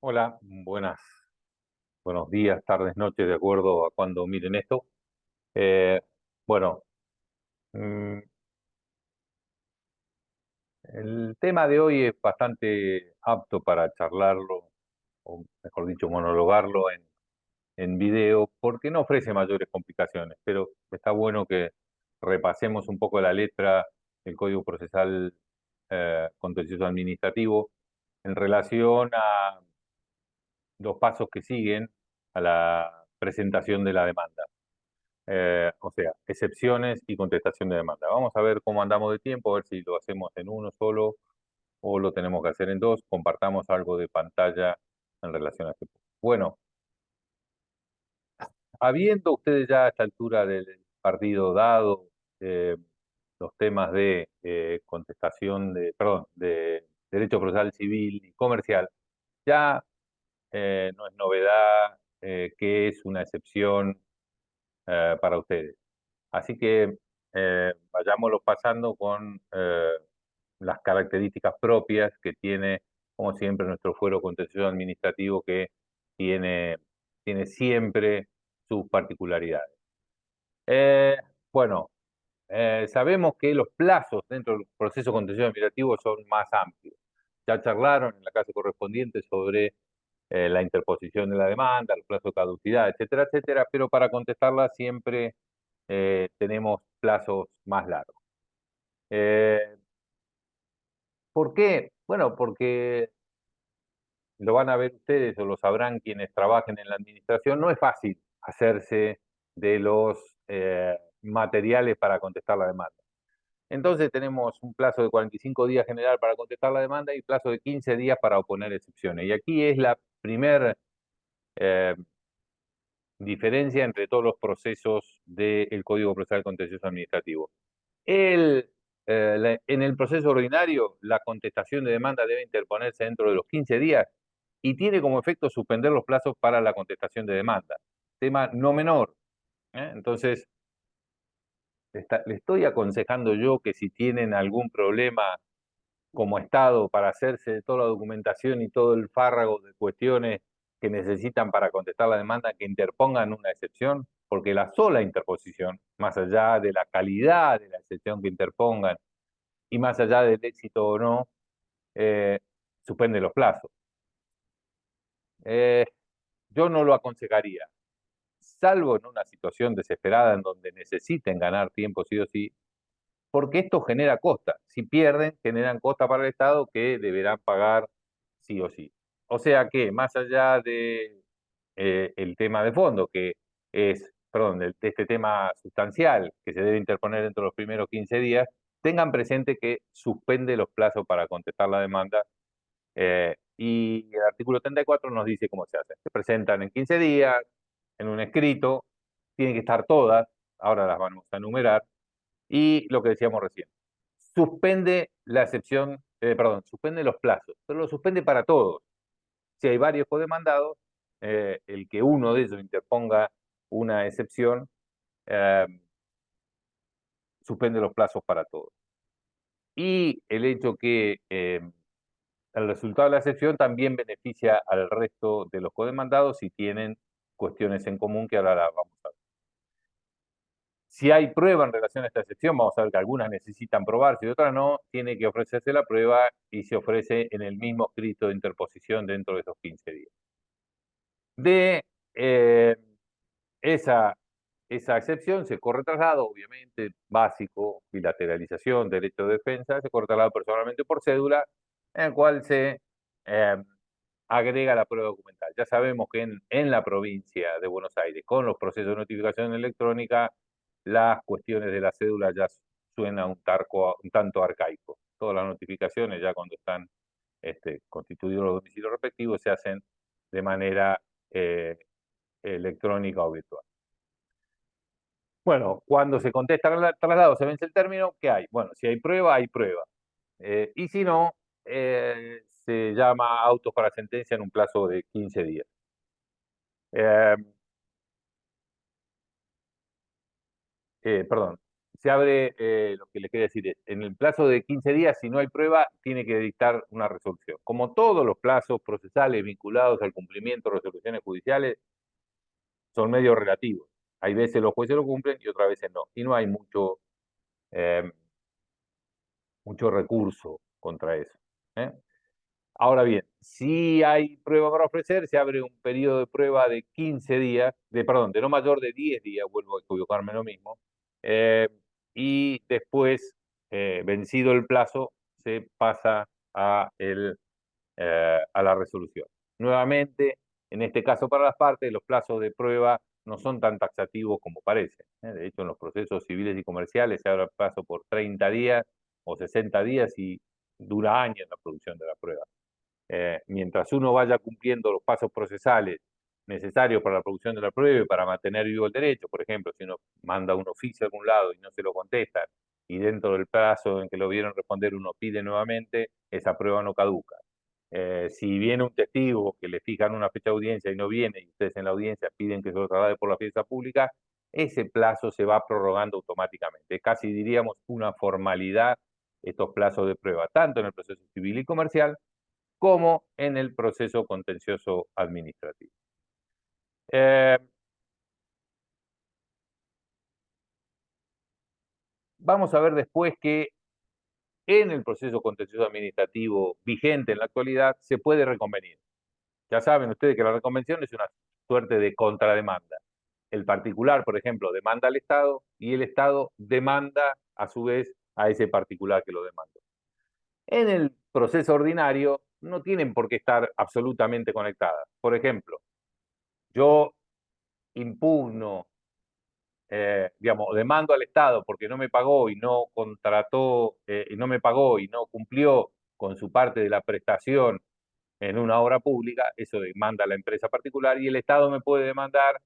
Hola, buenos días, tardes, noches, de acuerdo a cuando miren esto. Eh, bueno, mm, el tema de hoy es bastante apto para charlarlo, o mejor dicho, monologarlo en video, porque no ofrece mayores complicaciones, pero está bueno que repasemos un poco la letra del Código Procesal Contencioso Administrativo en relación a los pasos que siguen a la presentación de la demanda. O sea, excepciones y contestación de demanda. Vamos a ver cómo andamos de tiempo, a ver si lo hacemos en uno solo o lo tenemos que hacer en dos. Compartamos algo de pantalla en relación a este punto. Bueno, habiendo ustedes ya a esta altura del partido dado los temas de contestación perdón, de derecho procesal civil y comercial, ya no es novedad que es una excepción para ustedes. Así que vayámoslo pasando con las características propias que tiene, como siempre, nuestro fuero contencioso administrativo que tiene, tiene siempre sus particularidades. Eh, bueno, sabemos que los plazos dentro del proceso contencioso administrativo son más amplios. Ya charlaron en la clase correspondiente sobre la interposición de la demanda, los plazos de caducidad, etcétera, etcétera, pero para contestarla siempre tenemos plazos más largos. Eh, ¿Por qué? Bueno, porque lo van a ver ustedes o lo sabrán quienes trabajen en la administración, no es fácil hacerse de los materiales para contestar la demanda. Entonces tenemos un plazo de 45 días general para contestar la demanda y plazo de 15 días para oponer excepciones. Y aquí es la primera eh, diferencia entre todos los procesos del Código Procesal Contencioso Administrativo. En el proceso ordinario, la contestación de demanda debe interponerse dentro de los 15 días y tiene como efecto suspender los plazos para la contestación de demanda. Tema no menor. Entonces, le estoy aconsejando yo que si tienen algún problema como Estado para hacerse de toda la documentación y todo el fárrago de cuestiones que necesitan para contestar la demanda, que interpongan una excepción, porque la sola interposición, más allá de la calidad de la excepción que interpongan y más allá del éxito o no, eh, suspende los plazos. Eh, yo no lo aconsejaría, salvo en una situación desesperada en donde necesiten ganar tiempo sí o sí, porque esto genera costa. Si pierden, generan costa para el Estado que deberán pagar sí o sí. O sea que, más allá de el tema de fondo, que es, perdón, de este tema sustancial que se debe interponer dentro de los primeros 15 días, tengan presente que suspende los plazos para contestar la demanda y el artículo 34 nos dice cómo se hace. Se presentan en 15 días, en un escrito, tienen que estar todas, ahora las vamos a enumerar, y lo que decíamos recién, suspende la excepción, perdón, suspende los plazos, pero lo suspende para todos. Si hay varios codemandados, el que uno de ellos interponga una excepción, eh, suspende los plazos para todos. Y el hecho que el resultado de la excepción también beneficia al resto de los codemandados si tienen cuestiones en común que ahora las vamos a ver. Si hay prueba en relación a esta excepción, vamos a ver que algunas necesitan probarse y otras no, tiene que ofrecerse la prueba y se ofrece en el mismo escrito de interposición dentro de esos 15 días. De eh, esa, esa excepción se corre traslado, obviamente, básico, bilateralización, derecho de defensa, se corre traslado personalmente por cédula, en el cual se eh, agrega la prueba documental. Ya sabemos que en la provincia de Buenos Aires, con los procesos de notificación electrónica, las cuestiones de la cédula ya suenan un tanto arcaico. Todas las notificaciones, ya cuando están constituidos los domicilios respectivos, se hacen de manera eh, electrónica o virtual. Bueno, cuando se contesta el traslado, se vence el término, ¿qué hay? Bueno, si hay prueba, hay prueba. Y si no, se llama autos para sentencia en un plazo de 15 días. Eh, perdón. se abre, lo que le quería decir es, en el plazo de 15 días, si no hay prueba, tiene que dictar una resolución. Como todos los plazos procesales vinculados al cumplimiento de resoluciones judiciales son medio relativos. Hay veces los jueces lo cumplen y otras veces no. Y no hay eh, mucho recurso contra eso. ¿eh? Ahora bien, si hay prueba para ofrecer, se abre un periodo de prueba de 15 días, perdón, de no mayor de 10 días, vuelvo a equivocarme lo mismo, eh, y después, vencido el plazo, se pasa a la resolución. Nuevamente, en este caso para las partes, los plazos de prueba no son tan taxativos como parece. De hecho, en los procesos civiles y comerciales se abre el plazo por 30 días o 60 días y dura años la producción de la prueba. Mientras uno vaya cumpliendo los pasos procesales necesarios para la producción de la prueba y para mantener vivo el derecho, por ejemplo, si uno manda un oficio a algún lado y no se lo contestan, y dentro del plazo en que lo vieron responder uno pide nuevamente, esa prueba no caduca. Si viene un testigo que le fijan una fecha de audiencia y no viene, y ustedes en la audiencia piden que se lo traslade por la fiesta pública, ese plazo se va prorrogando automáticamente. Casi diríamos una formalidad estos plazos de prueba, tanto en el proceso civil y comercial como en el proceso contencioso administrativo. Vamos a ver después que en el proceso contencioso administrativo vigente en la actualidad se puede reconvenir. Ya saben ustedes que la reconvención es una suerte de contrademanda. El particular, por ejemplo, demanda al Estado y el Estado demanda a su vez a ese particular que lo demandó. En el proceso ordinario no tienen por qué estar absolutamente conectadas. Por ejemplo, yo impugno, digamos, demando al Estado porque no me pagó y no contrató, y no me pagó y no cumplió con su parte de la prestación en una obra pública, eso demanda a la empresa particular y el Estado me puede demandar,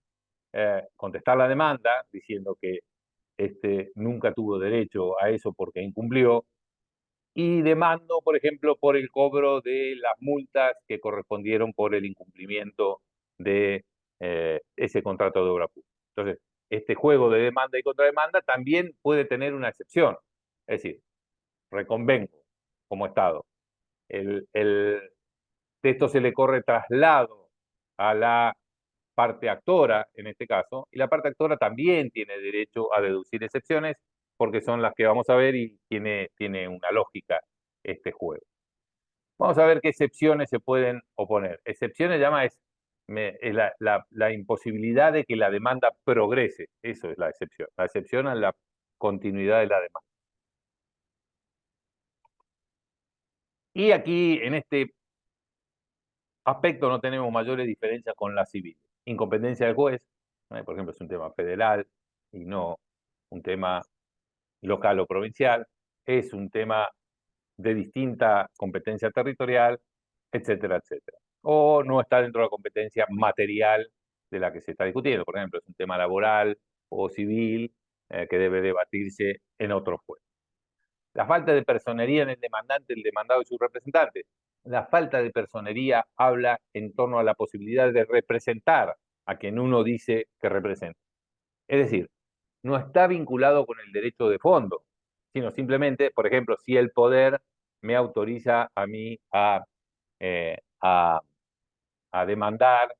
contestar la demanda diciendo que nunca tuvo derecho a eso porque incumplió y demando, por ejemplo, por el cobro de las multas que correspondieron por el incumplimiento de ese contrato de obra pública. Entonces, este juego de demanda y contrademanda también puede tener una excepción. Es decir, reconvengo como Estado. De esto se le corre traslado a la parte actora, en este caso, y la parte actora también tiene derecho a deducir excepciones porque son las que vamos a ver y tiene una lógica este juego. Vamos a ver qué excepciones se pueden oponer. Excepciones llama es la imposibilidad de que la demanda progrese. Eso es la excepción. La excepción a la continuidad de la demanda. Y aquí, en este aspecto, no tenemos mayores diferencias con la civil. Incompetencia del juez, por ejemplo, es un tema federal y no un tema local o provincial. Es un tema de distinta competencia territorial, etcétera, etcétera. O no está dentro de la competencia material de la que se está discutiendo. Por ejemplo, es un tema laboral o civil que debe debatirse en otro juez. La falta de personería en el demandante, el demandado y sus representantes. La falta de personería habla en torno a la posibilidad de representar a quien uno dice que representa. Es decir, no está vinculado con el derecho de fondo, sino simplemente, por ejemplo, si el poder me autoriza a mí a, eh, a, a demandar,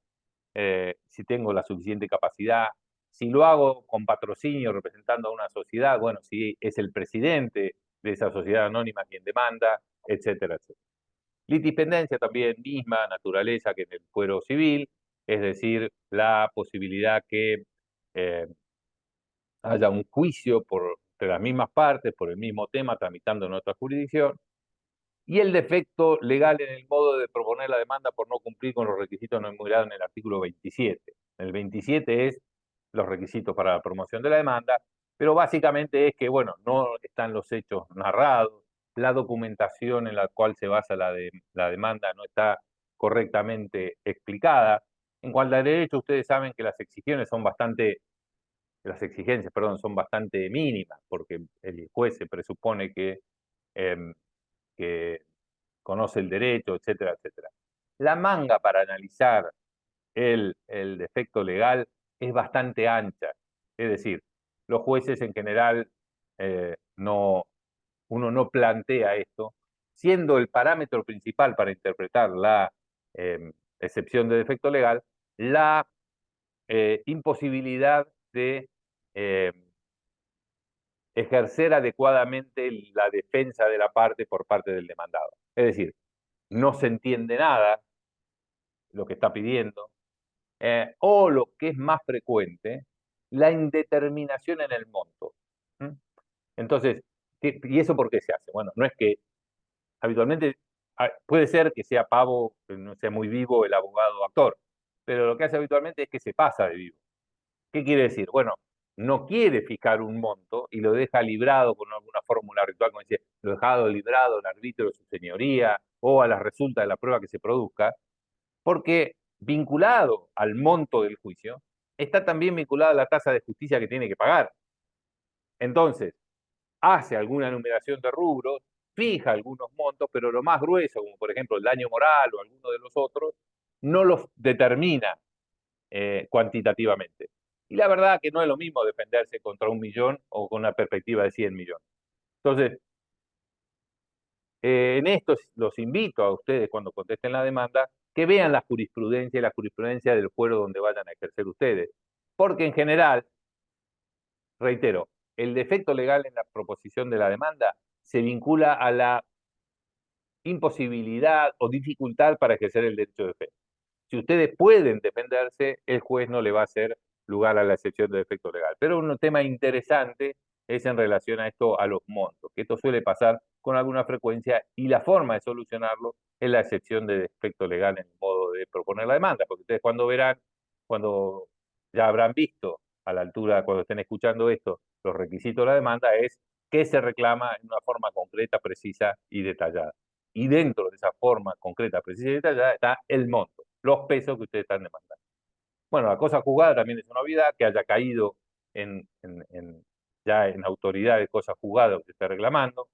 si tengo la suficiente capacidad, si lo hago con patrocinio representando a una sociedad, bueno, si es el presidente de esa sociedad anónima quien demanda, etcétera, etcétera. Litipendencia también, misma naturaleza que en el fuero civil, es decir, la posibilidad que eh, haya un juicio de las mismas partes, por el mismo tema, tramitando en otra jurisdicción, y el defecto legal en el modo de proponer la demanda por no cumplir con los requisitos no enumerados en el artículo 27. El 27 es los requisitos para la promoción de la demanda, pero básicamente es que, bueno, no están los hechos narrados, la documentación en la cual se basa la demanda no está correctamente explicada. En cuanto al derecho, ustedes saben que las exigencias, perdón, son bastante mínimas, porque el juez se presupone eh, que conoce el derecho, etcétera, etcétera. La manga para analizar el defecto legal es bastante ancha. Es decir, los jueces en general uno no plantea esto, siendo el parámetro principal para interpretar la excepción de defecto legal la imposibilidad de eh, ejercer adecuadamente la defensa de la parte por parte del demandado. Es decir, no se entiende nada lo que está pidiendo, o lo que es más frecuente, la indeterminación en el monto. ¿Mm? Entonces, ¿y eso por qué se hace? Bueno, no es que habitualmente puede ser que sea pavo, que no sea muy vivo el abogado actor, pero lo que hace habitualmente es que se pasa de vivo. ¿Qué quiere decir? Bueno, no quiere fijar un monto y lo deja librado con alguna fórmula ritual, como dice, lo dejado librado al arbitrio de su señoría o a las resultas de la prueba que se produzca, porque vinculado al monto del juicio, está también vinculada la tasa de justicia que tiene que pagar. Entonces, hace alguna enumeración de rubros, fija algunos montos, pero lo más grueso, como por ejemplo el daño moral o alguno de los otros, no los determina cuantitativamente. Y la verdad que no es lo mismo defenderse contra 1.000.000 o con una perspectiva de 100 millones. Entonces, en esto los invito a ustedes cuando contesten la demanda que vean la jurisprudencia y la jurisprudencia del fuero donde vayan a ejercer ustedes. Porque en general, reitero, el defecto legal en la proposición de la demanda se vincula a la imposibilidad o dificultad para ejercer el derecho de fe. Si ustedes pueden defenderse, el juez no le va a hacer lugar a la excepción de defecto legal. Pero un tema interesante es en relación a esto, a los montos, que esto suele pasar con alguna frecuencia y la forma de solucionarlo es la excepción de defecto legal en el modo de proponer la demanda, porque ustedes cuando verán, cuando ya habrán visto a la altura, cuando estén escuchando esto, los requisitos de la demanda es qué se reclama en una forma concreta, precisa y detallada. Y dentro de esa forma concreta, precisa y detallada está el monto, los pesos que ustedes están demandando. Bueno, la cosa juzgada también es una novedad, que haya caído ya en autoridad de cosa juzgada que se está reclamando.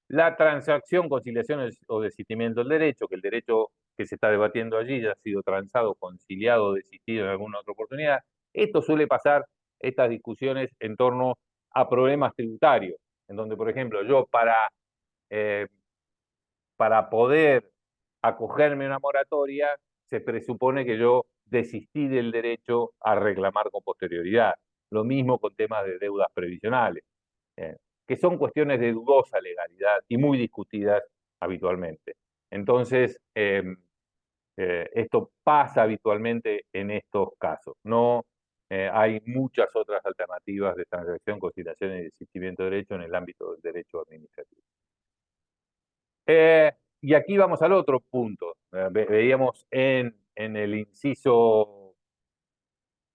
La transacción, conciliación o desistimiento del derecho, que el derecho que se está debatiendo allí ya ha sido transado, conciliado o desistido en alguna otra oportunidad. Esto suele pasar, estas discusiones, en torno a problemas tributarios, en donde, por ejemplo, yo eh, para poder acogerme a una moratoria, se presupone que yo desistí del derecho a reclamar con posterioridad. Lo mismo con temas de deudas previsionales, eh, que son cuestiones de dudosa legalidad y muy discutidas habitualmente. Entonces, esto pasa habitualmente en estos casos. No hay muchas otras alternativas de transacción, conciliación y desistimiento de derecho en el ámbito del derecho administrativo. Y aquí vamos al otro punto. Veíamos en el inciso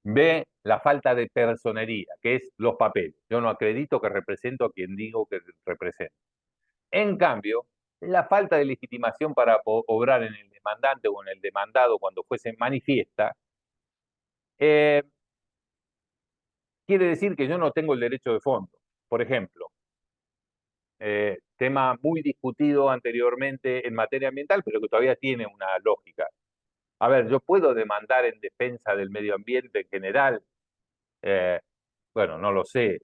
B la falta de personería, que es los papeles. Yo no acredito que represento a quien digo que represento. En cambio, la falta de legitimación para obrar en el demandante o en el demandado cuando fuese manifiesta, eh, quiere decir que yo no tengo el derecho de fondo. Por ejemplo, tema muy discutido anteriormente en materia ambiental, pero que todavía tiene una lógica. A ver, yo puedo demandar en defensa del medio ambiente en general. Eh, bueno, no lo sé.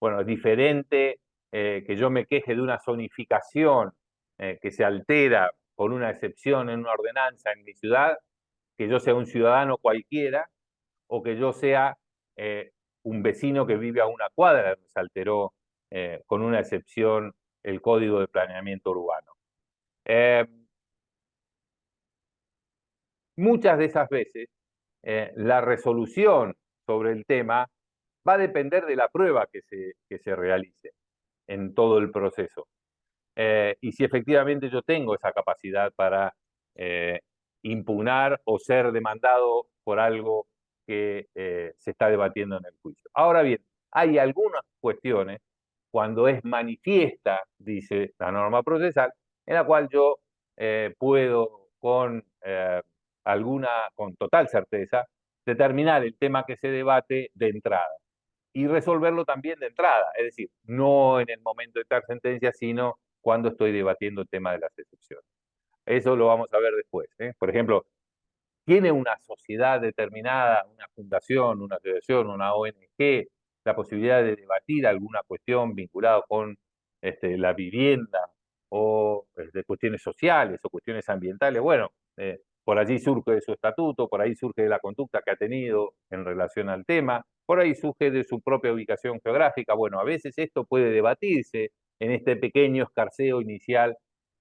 Bueno, es diferente que yo me queje de una zonificación que se altera por una excepción en una ordenanza en mi ciudad, que yo sea un ciudadano cualquiera o que yo sea un vecino que vive a una cuadra donde se alteró con una excepción el Código de Planeamiento Urbano. Eh, Muchas de esas veces la resolución sobre el tema va a depender de la prueba que se realice en todo el proceso. Y si efectivamente yo tengo esa capacidad para eh, impugnar o ser demandado por algo que se está debatiendo en el juicio. Ahora bien, hay algunas cuestiones cuando es manifiesta, dice la norma procesal, en la cual yo puedo con total certeza determinar el tema que se debate de entrada y resolverlo también de entrada, es decir, no en el momento de dictar sentencia, sino cuando estoy debatiendo el tema de las excepciones. Eso lo vamos a ver después. Por ejemplo, ¿tiene una sociedad determinada, una fundación, una asociación, una ONG, la posibilidad de debatir alguna cuestión vinculada con la vivienda o de cuestiones sociales o cuestiones ambientales, bueno, por allí surge de su estatuto, por ahí surge de la conducta que ha tenido en relación al tema, por ahí surge de su propia ubicación geográfica. Bueno, a veces esto puede debatirse en este pequeño escarceo inicial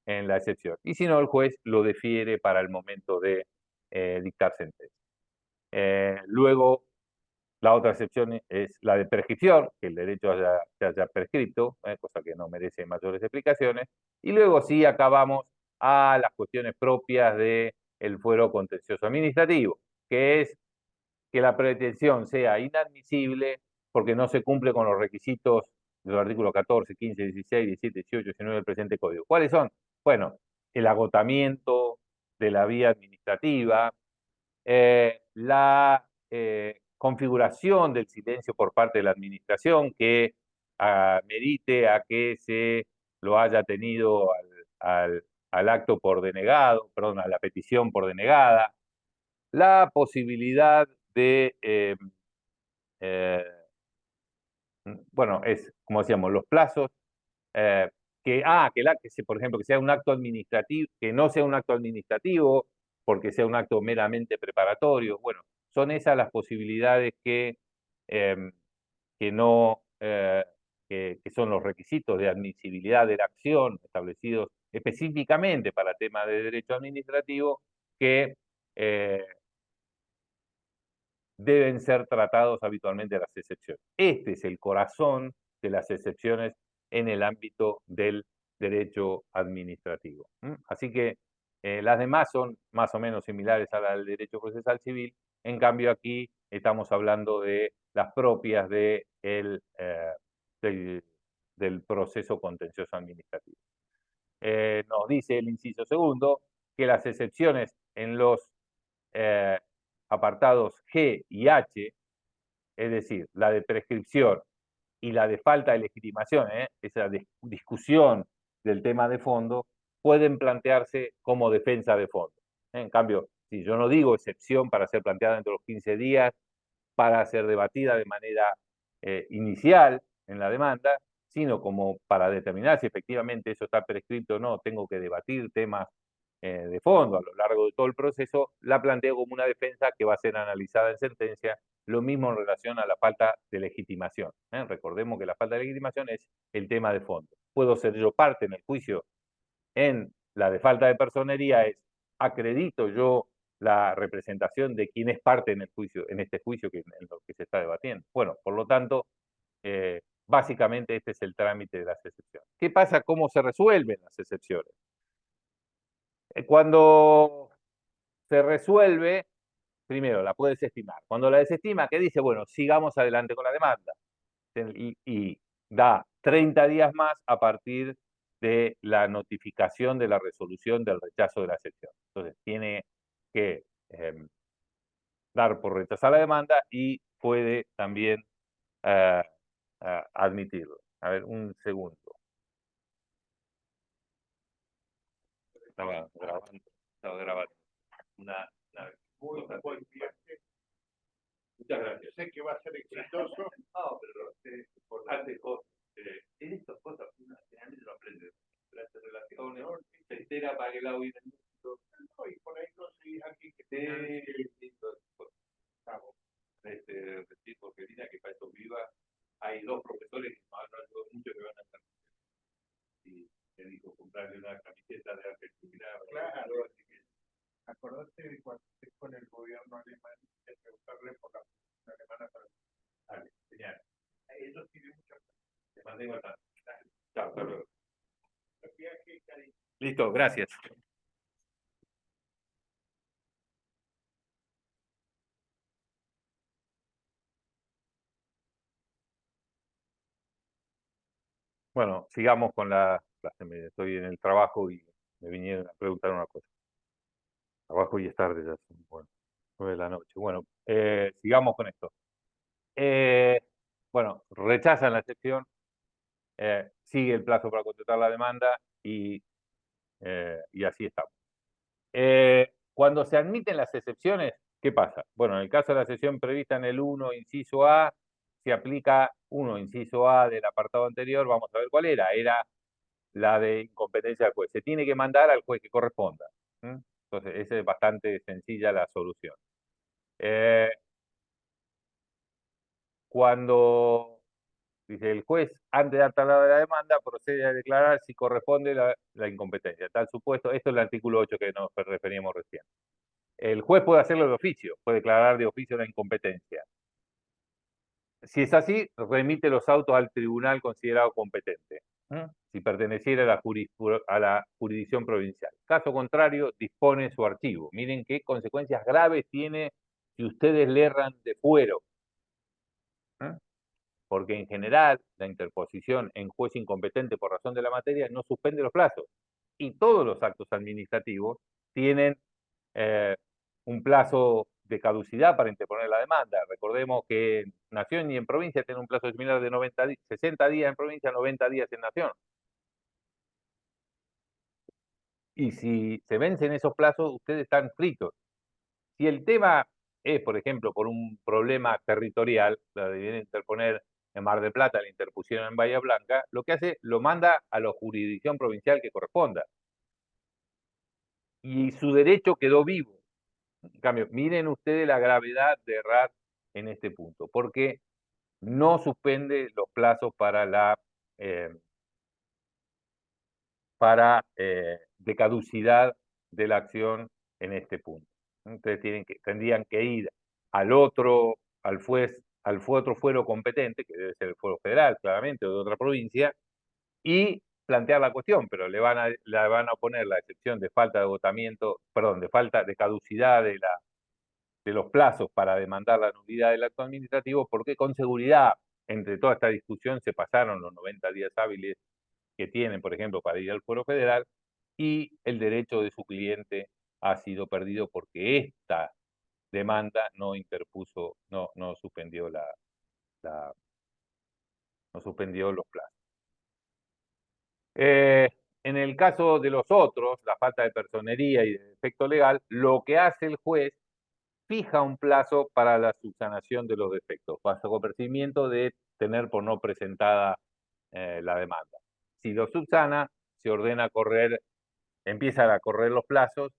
en la excepción. Y si no, el juez lo defiere para el momento de dictar sentencia. Luego, la otra excepción es la de prescripción, que el derecho se haya prescripto, cosa que no merece mayores explicaciones. Y luego sí acabamos a las cuestiones propias del fuero contencioso administrativo, que es que la pretensión sea inadmisible porque no se cumple con los requisitos de los artículos 14, 15, 16, 17, 18, 19 del presente código. ¿Cuáles son? Bueno, el agotamiento de la vía administrativa, la configuración del silencio por parte de la administración que merite a que se lo haya tenido al acto por denegado, perdón, a la petición por denegada, la posibilidad de, bueno, es como decíamos, los plazos, por ejemplo, que sea un acto administrativo, que no sea un acto administrativo, porque sea un acto meramente preparatorio. Bueno, son esas las posibilidades eh, que no, que son los requisitos de admisibilidad de la acción establecidos específicamente para temas de derecho administrativo que deben ser tratados habitualmente las excepciones. Este es el corazón de las excepciones en el ámbito del derecho administrativo. Así que las demás son más o menos similares al derecho procesal civil, en cambio aquí estamos hablando de las propias del proceso contencioso administrativo. Nos dice el inciso segundo que las excepciones en los apartados G y H, es decir, la de prescripción y la de falta de legitimación, esa discusión del tema de fondo, pueden plantearse como defensa de fondo. En cambio, si yo no digo excepción para ser planteada dentro de los 15 días, para ser debatida de manera inicial en la demanda, sino como para determinar si efectivamente eso está prescrito o no, tengo que debatir temas de fondo a lo largo de todo el proceso, la planteo como una defensa que va a ser analizada en sentencia, lo mismo en relación a la falta de legitimación. Recordemos que la falta de legitimación es el tema de fondo. Puedo ser yo parte en el juicio en la de falta de personería, es acredito yo la representación de quien es parte en el juicio, en este juicio en lo que se está debatiendo. Bueno, por lo tanto, básicamente este es el trámite de las excepciones. ¿Qué pasa? ¿Cómo se resuelven las excepciones? Cuando se resuelve, primero la puede desestimar. Cuando la desestima, ¿qué dice? Bueno, sigamos adelante con la demanda. Y da 30 días más a partir de la notificación de la resolución del rechazo de la excepción. Entonces, tiene que dar por rechazar la demanda y puede también admitirlo. A ver, un segundo. Estaba grabando una Buen viaje. Muchas gracias. Sé que va a ser exitoso. No, pero es importante en estas cosas uno generalmente lo aprende. Las relaciones, se entera para qué lado viene el mundo. No, y por ahí conseguís aquí que porque diga que para esto viva, hay dos profesores que no hablan mucho que van a estar. Y me dijo comprarle una camiseta de Argentina. Claro. Acordate de cuando estés con el gobierno alemán de preguntarle por la alemana para. Dale, genial. Ellos tienen mucha. Te mandé WhatsApp. Chao, hasta luego. Viaje, cariño. Listo, gracias. Bueno, sigamos con la clase. Estoy en el trabajo y me vinieron a preguntar una cosa. Trabajo y es tarde, ya son, bueno, 9 de la noche. Bueno, sigamos con esto. Bueno, rechazan la excepción, sigue el plazo para contestar la demanda y así estamos. Cuando se admiten las excepciones, ¿qué pasa? Bueno, en el caso de la excepción prevista en el 1, inciso A, se aplica uno, inciso A del apartado anterior, vamos a ver cuál era. Era la de incompetencia del juez. Se tiene que mandar al juez que corresponda. Entonces, esa es bastante sencilla la solución. Cuando dice el juez, antes de dar traslado de la demanda, procede a declarar si corresponde la incompetencia. Tal supuesto, esto es el artículo 8 que nos referíamos recién. El juez puede hacerlo de oficio, puede declarar de oficio la incompetencia. Si es así, remite los autos al tribunal considerado competente, si perteneciera a la jurisdicción provincial. Caso contrario, dispone su archivo. Miren qué consecuencias graves tiene si ustedes le erran de fuero. Porque en general la interposición en juez incompetente por razón de la materia no suspende los plazos. Y todos los actos administrativos tienen un plazo de caducidad para interponer la demanda. Recordemos que en nación y en provincia tienen un plazo similar de 60 días en provincia, 90 días en nación. Y si se vencen esos plazos, ustedes están fritos. Si el tema es, por ejemplo, por un problema territorial, la debieron interponer en Mar del Plata, la interpusieron en Bahía Blanca, lo que hace, lo manda a la jurisdicción provincial que corresponda. Y su derecho quedó vivo. En cambio, miren ustedes la gravedad de errar en este punto, porque no suspende los plazos para de caducidad de la acción en este punto. Entonces tendrían que ir al otro fuero competente, que debe ser el fuero federal, claramente, o de otra provincia, y plantear la cuestión, pero le van a poner la excepción de falta de agotamiento, perdón, de falta de caducidad de los plazos para demandar la nulidad del acto administrativo, porque con seguridad, entre toda esta discusión, se pasaron los 90 días hábiles que tienen, por ejemplo, para ir al fuero federal, y el derecho de su cliente ha sido perdido porque esta demanda no interpuso, no suspendió no suspendió los plazos. En el caso de los otros, la falta de personería y de defecto legal, lo que hace el juez fija un plazo para la subsanación de los defectos, bajo procedimiento de tener por no presentada la demanda. Si lo subsana, se ordena empiezan a correr los plazos,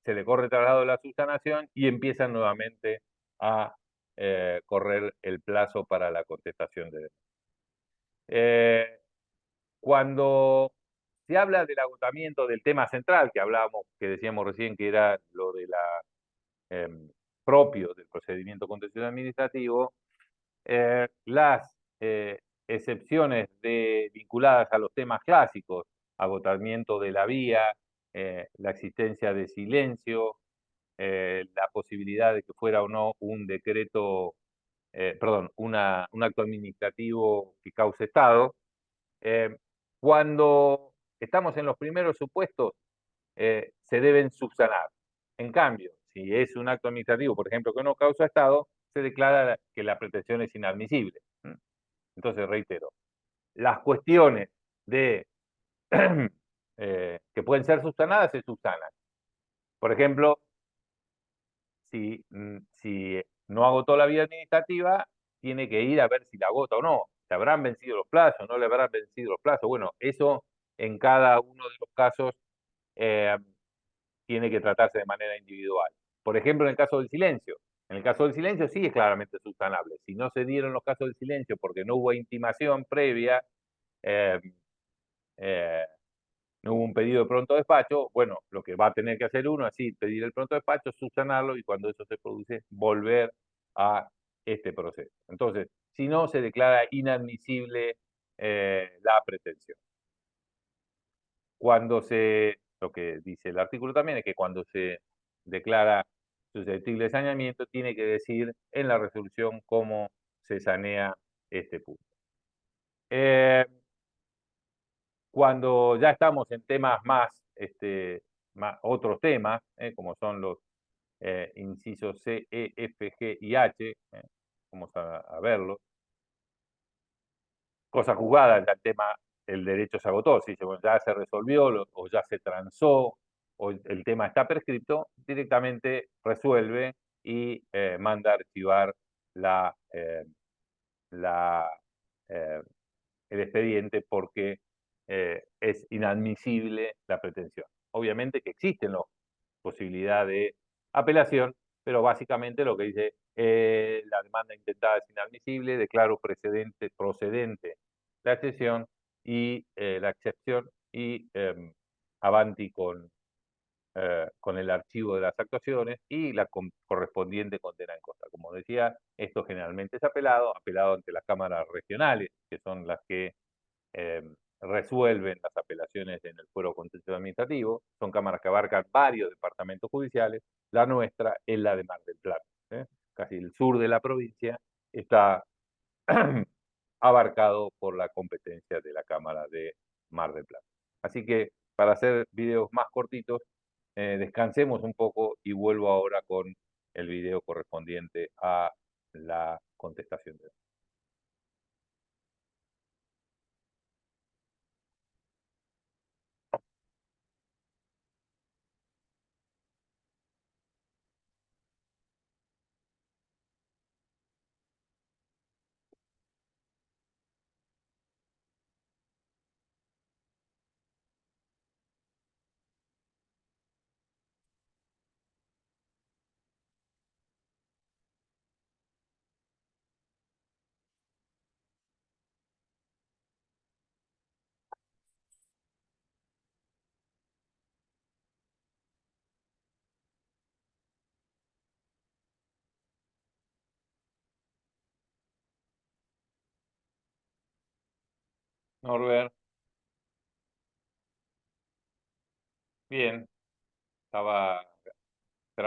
se le corre traslado de la subsanación y empiezan nuevamente a correr el plazo para la contestación de demanda. Cuando se habla del agotamiento del tema central que hablábamos, que decíamos recién que era lo de la propio del procedimiento contencioso administrativo, las excepciones vinculadas a los temas clásicos, agotamiento de la vía, la existencia de silencio, la posibilidad de que fuera o no un decreto, perdón, un acto administrativo que cause estado. Cuando estamos en los primeros supuestos, se deben subsanar. En cambio, si es un acto administrativo, por ejemplo, que no causa estado, se declara que la pretensión es inadmisible. Entonces, reitero, las cuestiones de que pueden ser subsanadas se subsanan. Por ejemplo, si no agotó la vía administrativa, tiene que ir a ver si la agota o no. ¿Se habrán vencido los plazos? ¿No le habrán vencido los plazos? Bueno, eso en cada uno de los casos tiene que tratarse de manera individual. Por ejemplo, en el caso del silencio. En el caso del silencio sí es claramente subsanable. Si no se dieron los casos del silencio porque no hubo intimación previa, eh, eh, no hubo un pedido de pronto despacho, bueno, lo que va a tener que hacer uno es sí, pedir el pronto despacho, subsanarlo y cuando eso se produce, volver a este proceso. Entonces, si no, se declara inadmisible la pretensión. Lo que dice el artículo también es que cuando se declara susceptible de saneamiento, tiene que decir en la resolución cómo se sanea este punto. Cuando ya estamos en temas otros temas, como son los incisos C, E, F, G y H, vamos a verlo. Cosa juzgada, ya el derecho se agotó, si ya se resolvió o ya se transó o el tema está prescripto, directamente resuelve y manda a archivar eh, el expediente porque es inadmisible la pretensión. Obviamente que existen las posibilidades de apelación, pero básicamente lo que dice la demanda intentada es inadmisible, declaro procedente la excepción y la excepción y avanti con el archivo de las actuaciones y la correspondiente condena en contra. Como decía, esto generalmente es apelado ante las cámaras regionales, que son las que eh, resuelven las apelaciones en el fuero contencioso administrativo. Son cámaras que abarcan varios departamentos judiciales. La nuestra es la de Mar del Plata. Casi el sur de la provincia está abarcado por la competencia de la Cámara de Mar del Plata. Así que para hacer videos más cortitos, descansemos un poco y vuelvo ahora con el video correspondiente a la contestación de Norbert. Bien, estaba